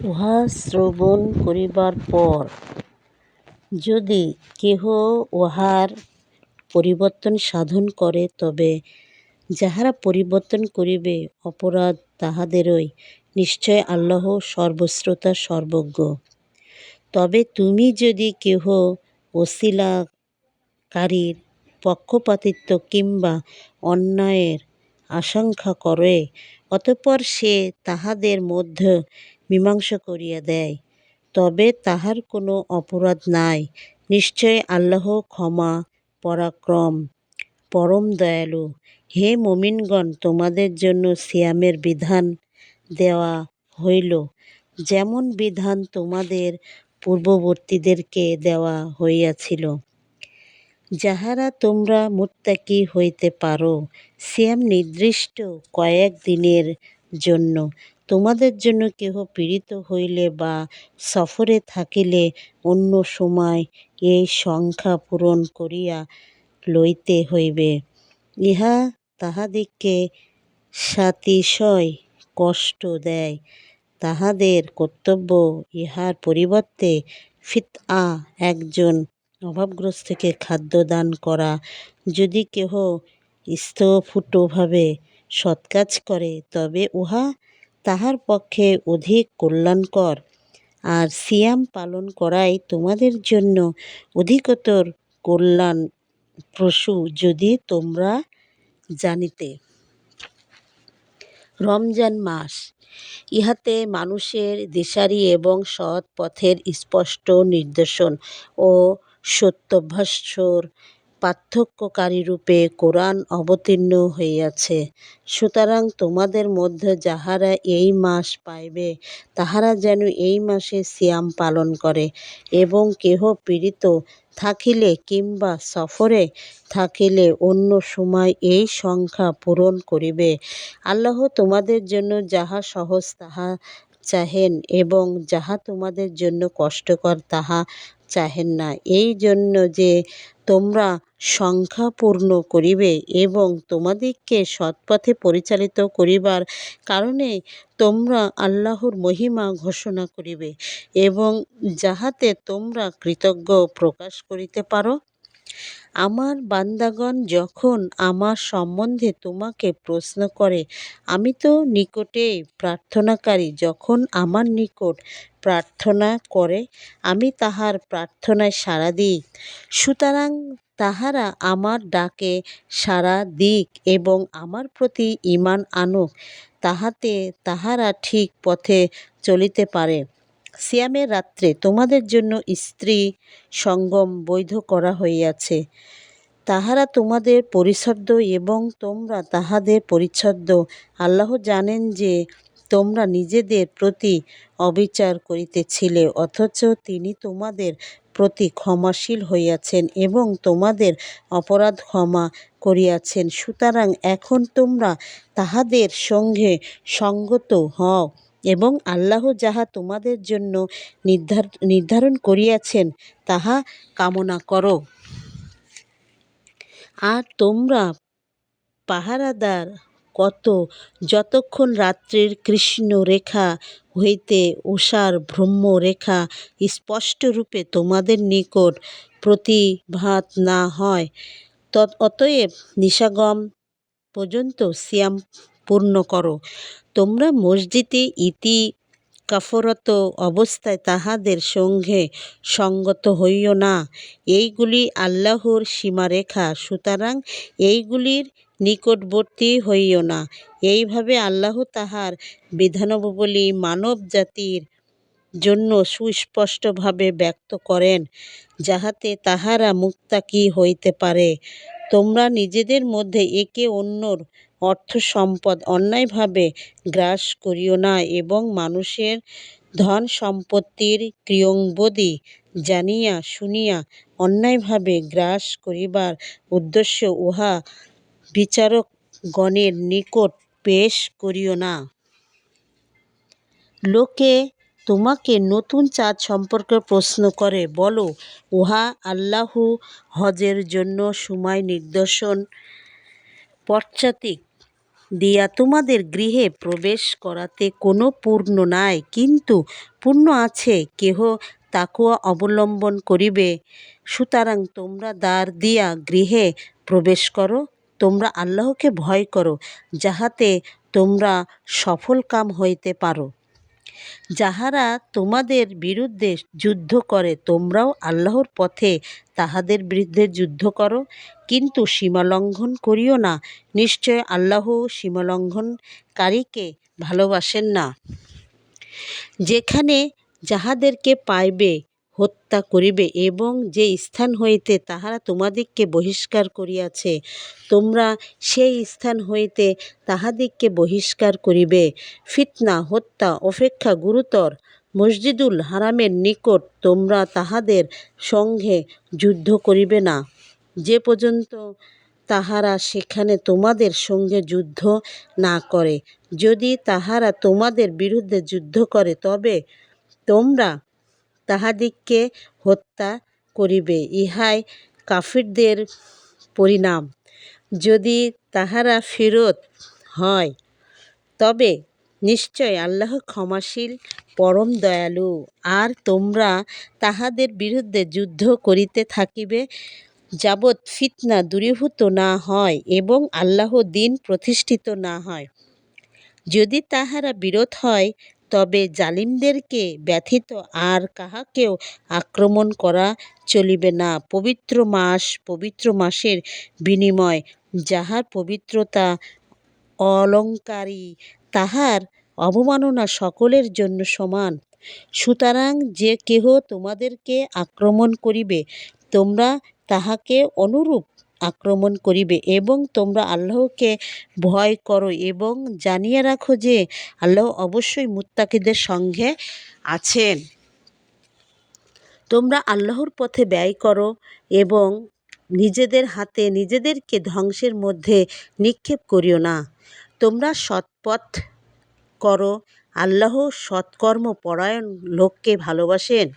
উহা শ্রবণ করিবার পর যদি কেহ উহার পরিবর্তন সাধন করে, তবে যাহারা পরিবর্তন করিবে অপরাধ তাহাদেরই। নিশ্চয় আল্লাহ সর্বশ্রোতা সর্বজ্ঞ। তবে তুমি যদি কেহ অছিলাকারীর পক্ষপাতিত্ব কিংবা অন্যায়ের আশঙ্কা করে, অতঃপর সে তাহাদের মধ্যে মীমাংসা করিয়া দেয়, তবে তাহার কোনো অপরাধ নাই। নিশ্চয় আল্লাহ ক্ষমা পরাক্রম, পরম দয়ালু। হে মুমিনগণ, তোমাদের জন্য সিয়ামের বিধান দেওয়া হইল, যেমন বিধান তোমাদের পূর্ববর্তীদেরকে দেওয়া হইয়াছিল, যাহারা তোমরা মুত্তাকী হইতে পার। সিয়াম নির্দিষ্ট কয়েক দিনের জন্য। তোমাদের জন্য কেহ পীড়িত হইলে বা সফরে থাকিলে অন্য সময় এই সংখ্যা পূরণ করিয়া লইতে হইবে। ইহা তাহাদিগকে সাতিশয় কষ্ট দেয়। তাহাদের কর্তব্য ইহার পরিবর্তে ফিতআ, একজন অভাবগ্রস্তকে খাদ্য দান করা। যদি কেহ স্বস্ফুটভাবে সৎকাজ করে, তবে উহা তাহার পক্ষে অধিক কল্যাণকর, আর সিয়াম পালন করাই তোমাদের জন্য অধিকতর কল্যাণপ্রসূ, যদি তোমরা জানিতে। রমজান মাস, ইহাতে মানুষের দিশারি এবং সৎ পথের স্পষ্ট নির্দেশন ও সত্যাভ্যাসর পার্থক্যকারীরূপে কোরআন অবতীর্ণ হইয়াছে। সুতরাং তোমাদের মধ্যে যাহারা এই মাস পাইবে, তাহারা যেন এই মাসে সিয়াম পালন করে, এবং কেহ পীড়িত থাকিলে কিংবা সফরে থাকিলে অন্য সময় এই সংখ্যা পূরণ করিবে। আল্লাহ তোমাদের জন্য যাহা সহজ তাহা চাহেন, এবং যাহা তোমাদের জন্য কষ্টকর তাহা চাহেন না, এই জন্য যে তোমরা সংখ্যা পূর্ণ করিবে এবং তোমাদিগকে সৎপথে পরিচালিত করিবার কারণে তোমরা আল্লাহর মহিমা ঘোষণা করিবে, এবং যাহাতে তোমরা কৃতজ্ঞ প্রকাশ করিতে পার। আমার বান্দাগণ যখন আমার সম্বন্ধে তোমাকে প্রশ্ন করে, আমি তো নিকটেই প্রার্থনাকারী। যখন আমার নিকট প্রার্থনা করে, আমি তাহার প্রার্থনায় সাড়া দিই। সুতরাং তাহারা আমার ডাকে সাড়া দিক এবং আমার প্রতি ঈমান আনুক, তাহাতে তাহারা ঠিক পথে চলিতে পারে। সিয়ামের রাত্রে তোমাদের জন্য স্ত্রী সঙ্গম বৈধ করা হইয়াছে। তাহারা তোমাদের পরিচ্ছদ এবং তোমরা তাহাদের পরিচ্ছদ। আল্লাহ জানেন যে তোমরা নিজেদের প্রতি অবিচার করিতেছিলে, অথচ তিনি তোমাদের প্রতি ক্ষমাশীল হইয়াছেন এবং তোমাদের অপরাধ ক্ষমা করিয়াছেন। সুতরাং এখন তোমরা তাহাদের সঙ্গে সঙ্গত হও এবং আল্লাহ যাহা তোমাদের জন্য নির্ধারণ করিয়াছেন তাহা কামনা কর। আর তোমরা পাহারাদার কত, যতক্ষণ রাত্রির কৃষ্ণ রেখা হইতে ঊষার ব্রহ্মরেখা স্পষ্টরূপে তোমাদের নিকট প্রতিভাত না হয়। অতএব নিশাগম পর্যন্ত সিয়াম পূর্ণ কর। তোমরা মসজিদে ইতিকাফরত অবস্থায় তাহাদের সঙ্গে সঙ্গত হইও না। এইগুলি আল্লাহর সীমারেখা, সুতরাং এইগুলির নিকটবর্তী হইও না। এইভাবে আল্লাহ তাহার বিধানাবলী মানব জাতির জন্য সুস্পষ্টভাবে ব্যক্ত করেন, যাহাতে তাহারা মুত্তাকী হইতে পারে। তোমরা নিজেদের মধ্যে একে অন্যের অর্থসম্পদ অন্যায়ভাবে গ্রাস করিও না, এবং মানুষের ধন সম্পত্তির কিয়ংবদী জানিয়া শুনিয়া অন্যায়ভাবে গ্রাস করিবার উদ্দেশ্যে উহা বিচারকগণের নিকট পেশ করিও না। লোকে তোমাকে নতুন চাঁদ সম্পর্কে প্রশ্ন করে, বল, উহা আল্লাহ হজের জন্য সময় নির্দেশন পশ্চাৎ দিয়া তোমাদের গৃহে প্রবেশ করাতে কোনো পূর্ণ নাই, কিন্তু পূর্ণ আছে কেহ তাকওয়া অবলম্বন করিবে। সুতরাং তোমরা দ্বার দিয়া গৃহে প্রবেশ করো, তোমরা আল্লাহকে ভয় করো, যাহাতে তোমরা সফল কাম হইতে পারো। যাহারা তোমাদের বিরুদ্ধে যুদ্ধ করে তোমরাও আল্লাহর পথে তাহাদের বিরুদ্ধে যুদ্ধ করো, কিন্তু সীমালঙ্ঘন করিও না। নিশ্চয় আল্লাহ সীমালঙ্ঘনকারীকে ভালোবাসেন না। যেখানে যাহাদেরকে পাইবে হত্যা করিবে, এবং যে স্থান হইতে তাহারা তোমাদিগকে বহিষ্কার করিয়াছে তোমরা সেই স্থান হইতে তাহাদিগকে বহিষ্কার করিবে। ফিতনা হত্যা অপেক্ষা গুরুতর। মসজিদুল হারামের নিকট তোমরা তাহাদের সঙ্গে যুদ্ধ করিবে না, যে পর্যন্ত তাহারা সেখানে তোমাদের সঙ্গে যুদ্ধ না করে। যদি তাহারা তোমাদের বিরুদ্ধে যুদ্ধ করে তবে তোমরা তাহাদিগকে হত্যা করিবে, ইহাই কাফিরদের পরিণাম। যদি তাহারা ফিরত হয় তবে নিশ্চয় আল্লাহ ক্ষমাশীল পরম দয়ালু। আর তোমরা তাহাদের বিরুদ্ধে যুদ্ধ করিতে থাকিবে যাবৎ ফিতনা দূরীভূত না হয় এবং আল্লাহ দ্বীন প্রতিষ্ঠিত না হয়। যদি তাহারা বিরত হয় তবে জালিমদেরকে ব্যতীত আর কাহাকেও আক্রমণ করা চলিবে না। পবিত্র মাস পবিত্র মাসের বিনিময়, যাহার পবিত্রতা অলঙ্কারী, তাহার অবমাননা সকলের জন্য সমান। সুতরাং যে কেহ তোমাদেরকে আক্রমণ করিবে তোমরা তাহাকে অনুরূপ আক্রমণ করিবে, এবং তোমরা আল্লাহকে ভয় করো এবং জানিয়া রাখো যে আল্লাহ অবশ্যই মুত্তাকীদের সঙ্গে আছেন। তোমরা আল্লাহর পথে ব্যয় করো এবং নিজেদের হাতে নিজেদেরকে ধ্বংসের মধ্যে নিক্ষেপ করিও না। তোমরা সৎপথ করো, আল্লাহ সৎকর্ম পরায়ণ লোককে ভালোবাসেন।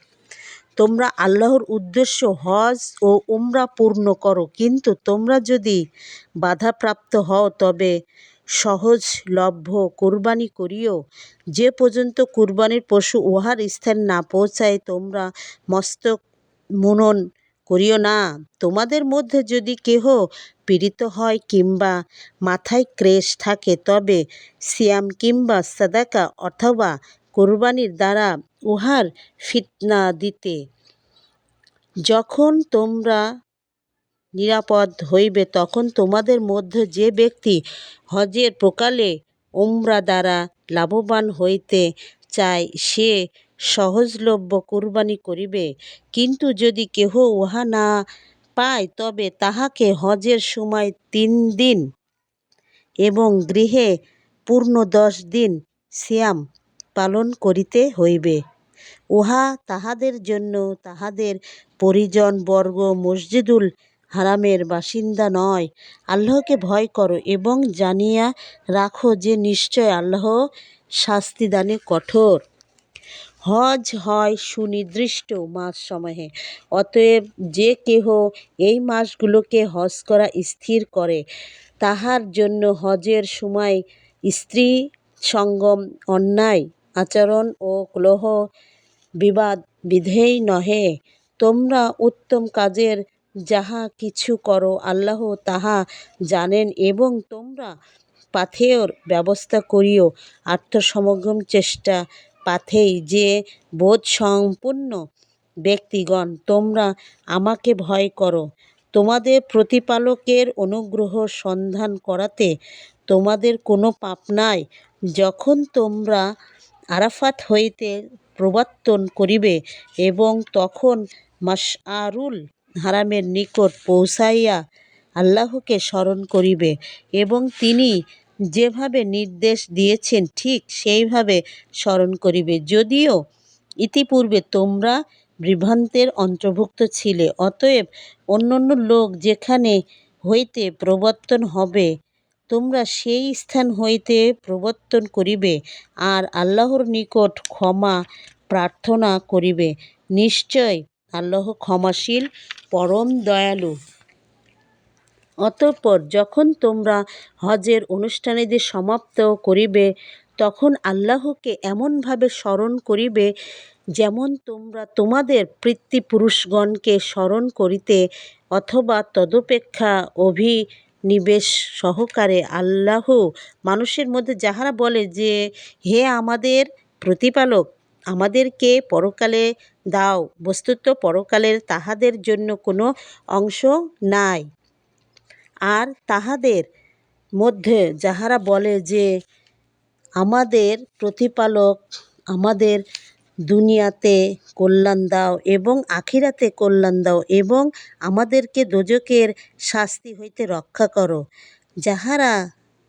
তোমরা আল্লাহর উদ্দেশ্য হজ ও উমরা পূর্ণ করো, কিন্তু তোমরা যদি বাধাপ্রাপ্ত হও তবে সহজলভ্য কুরবানি করিও। যে পর্যন্ত কুরবানির পশু উহার স্থানে না পৌঁছায় তোমরা মস্তক মুনন করিও না। তোমাদের মধ্যে যদি কেহ পীড়িত হয় কিংবা মাথায় ক্লেশ থাকে তবে সিয়াম কিংবা সাদাকা অথবা কুরবানির দ্বারা উহার ফিতনা দিতে। যখন তোমরা নিরাপদ হইবে তখন তোমাদের মধ্যে যে ব্যক্তি হজের প্রকালে উমরা দ্বারা লাভবান হইতে চায় সে সহজলভ্য কুরবানি করিবে। কিন্তু যদি কেহ উহা না পায় তবে তাহাকে হজের সময় 3 দিন এবং গৃহে পূর্ণ 10 দিন সিয়াম পালন করিতে হইবে। উহা তাহাদের জন্য তাহাদের পরিজনবর্গ মসজিদুল হারামের বাসিন্দা নয়। আল্লাহকে ভয় করো এবং জানিয়া রাখো যে নিশ্চয় আল্লাহ শাস্তিদানে কঠোর। হজ হয় সুনির্দিষ্ট মাসসমূহে, অতএব যে কেহ এই মাসগুলোকে হজ করা স্থির করে তাহার জন্য হজের সময় স্ত্রী সঙ্গম অন্যায় আচরণ ও কলহ বিবাদ বিধেয় নহে। তোমরা উত্তম কাজের যাহা কিছু করো আল্লাহ তাহা জানেন, এবং তোমরা পাথেয়র ব্যবস্থা করিও। আত্মসমগ্রম চেষ্টা পাথেয় যে বোধসম্পন্ন ব্যক্তিগণ, তোমরা আমাকে ভয় করো। তোমাদের প্রতিপালকের অনুগ্রহ সন্ধান করাতে তোমাদের কোনো পাপ নাই। যখন তোমরা আরাফাত হইতে প্রবর্তন করিবে এবং তখন মাশআরুল হারামের নিকট পৌঁছাইয়া আল্লাহকে স্মরণ করিবে এবং তিনি যেভাবে নির্দেশ দিয়েছেন ঠিক সেইভাবে স্মরণ করিবে। যদিও ইতিপূর্বে তোমরা বিভ্রান্তের অন্তর্ভুক্ত ছিলে, অতএব অন্যান্য লোক যেখানে হইতে প্রবর্তন হবে তোমরা সেই স্থান হইতে প্রবর্তন করিবে আর আল্লাহর নিকট ক্ষমা প্রার্থনা করিবে। নিশ্চয় আল্লাহ ক্ষমাশীল পরম দয়ালু। অতঃপর যখন তোমরা হজের অনুষ্ঠানাদি সমাপ্ত করিবে, তখন আল্লাহকে এমনভাবে স্মরণ করিবে, যেমন তোমরা তোমাদের পিতৃপুরুষগণকে স্মরণ করিতে, অথবা তদপেক্ষা অভিনিবেশ সহকারে। আল্লাহ মানুষের মধ্যে যাহারা বলে যে, হে আমাদের প্রতিপালক, আমাদেরকে পরকালে দাও, বস্তুত পরকালের তাহাদের জন্য কোনো অংশ নাই। আর তাহাদের মধ্যে যাহারা বলে যে, আমাদের প্রতিপালক, আমাদের দুনিয়াতে কল্যাণ দাও এবং আখিরাতে কল্যাণ দাও এবং আমাদেরকে দোজখের শাস্তি হইতে রক্ষা করো। যাহারা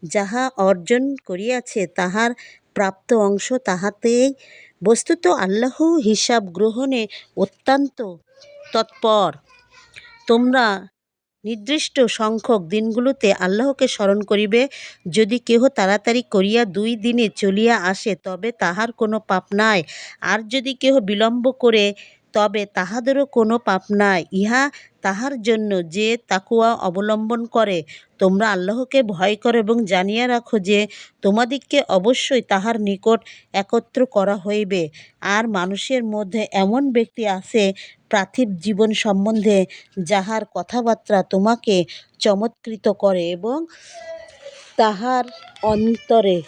যাহা অর্জন করিয়াছে তাহার প্রাপ্ত অংশ তাহাতেই। বস্তুত আল্লাহ হিসাব গ্রহণে অত্যন্ত তৎপর। তোমরা নির্দিষ্ট সংখ্যক দিনগুলোতে আল্লাহকে স্মরণ করিবে। যদি কেহ তাড়াতাড়ি করিয়া 2 দিনে চলিয়া আসে, তবে তাহার কোনো পাপ নাই। আর যদি কেহ বিলম্ব করে, তবে তাহাদেরও কোনো পাপ নাই। ইহা তাহার জন্য যে তাকওয়া অবলম্বন করে। তোমরা আল্লাহকে ভয় করো এবং জানিয়া রাখো যে, তোমাদিগকে অবশ্যই তাহার নিকট একত্র করা হইবে। আর মানুষের মধ্যে এমন ব্যক্তি আছে, পার্থিব জীবন সম্বন্ধে যাহার কথাবার্তা তোমাকে চমৎকৃত করে এবং তাহার অন্তরে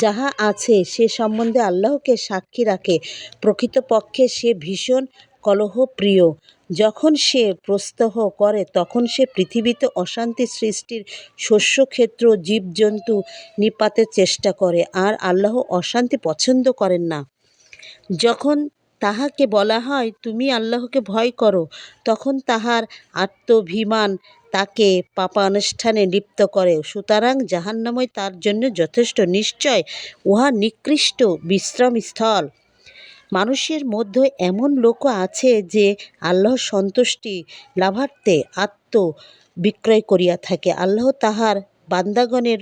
যাহা আছে সে সম্বন্ধে আল্লাহকে সাক্ষী রাখে। প্রকৃতপক্ষে সে ভীষণ কলহপ্রিয়। যখন সে প্রস্তহ করে, তখন সে পৃথিবীতে অশান্তি সৃষ্টির, শস্যক্ষেত্র, জীবজন্তু নিপাতের চেষ্টা করে। আর আল্লাহ অশান্তি পছন্দ করেন না। যখন তাহাকে বলা হয়, তুমি আল্লাহকে ভয় করো, তখন তাহার আত্মাভিমান তাকে পাপানুষ্ঠানে লিপ্ত করে। সুতরাং জাহান্নামই তার জন্য যথেষ্ট। নিশ্চয় উহা নিকৃষ্ট বিশ্রামস্থল। মানুষের মধ্যে এমন লোকও আছে যে আল্লাহর সন্তুষ্টি লাভার্থে বিক্রয় করিয়া থাকে। আল্লাহ তাহার বান্দাগণের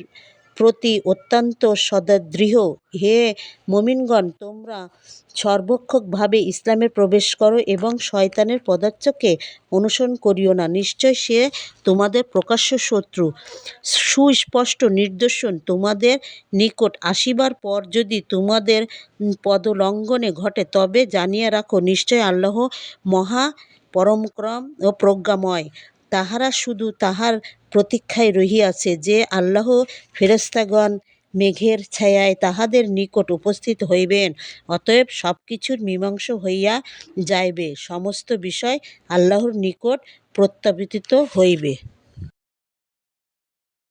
প্রতি অত্যন্ত সদৃঢ়। হে মুমিনগণ, তোমরা সর্বক্ষকভাবে ইসলামে প্রবেশ করো এবং শয়তানের পদার্থকে অনুসরণ করিও না। নিশ্চয় সে তোমাদের প্রকাশ্য শত্রু। সুস্পষ্ট নিদর্শন তোমাদের নিকট আসিবার পর যদি তোমাদের পদলঙ্ঘনে ঘটে, তবে জানিয়া রাখো, নিশ্চয় আল্লাহ মহা পরাক্রম ও প্রজ্ঞাময়। তাহারা শুধু তাহার প্রতীক্ষায় রহিয়াছে যে আল্লাহ ফেরেশতাগণ মেঘের ছায়ায় তাহাদের নিকট উপস্থিত হইবেন। অতএব সব কিছুর মীমাংসা হইয়া যাইবে, সমস্ত বিষয় আল্লাহর নিকট প্রত্যাবর্তিত হইবে।